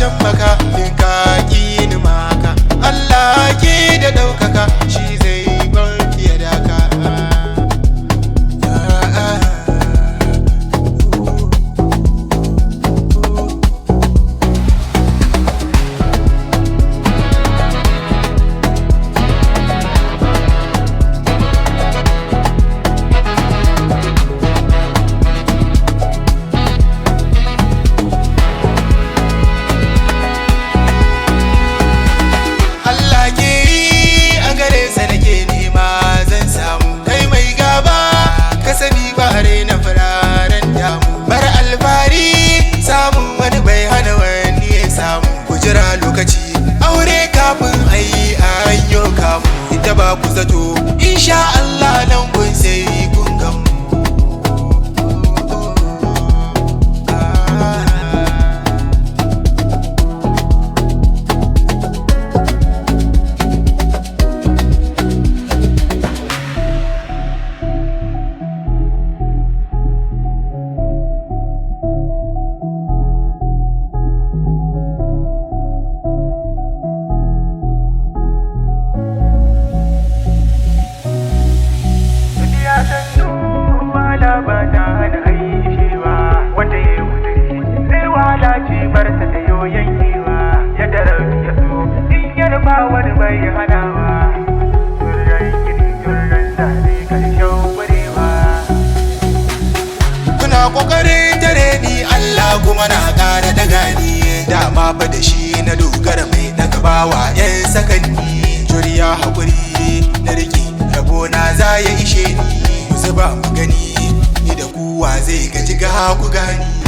can maka in ka ƙi ni maka. Allah ke da ɗaukaka shi zai bar ya daka. Na fararen damu bar alfari samun wani bai hana wani ya samu. Ku jira lokaci aure kafin ayi ayyo kamu. Ita ba ku zato insha Allah nan kun sai kun gamu. Ba ta hana aishewa wanda ya yi wuzuri sai wahala ce bar ta da yankewa ya darauti ya so in yarba wani bai hanawa. Turren gini turren zane karshen wurewa. Kuna kokarin tare ni Allah kuma na ƙara daga ni. Dama fa da shi na dogara mai daga bawa 'yan sakanni. Juriya haƙuri na riki rabona za ya ishe ni. Zuba mu gani ni da kuwa zai gaji ga ku gani.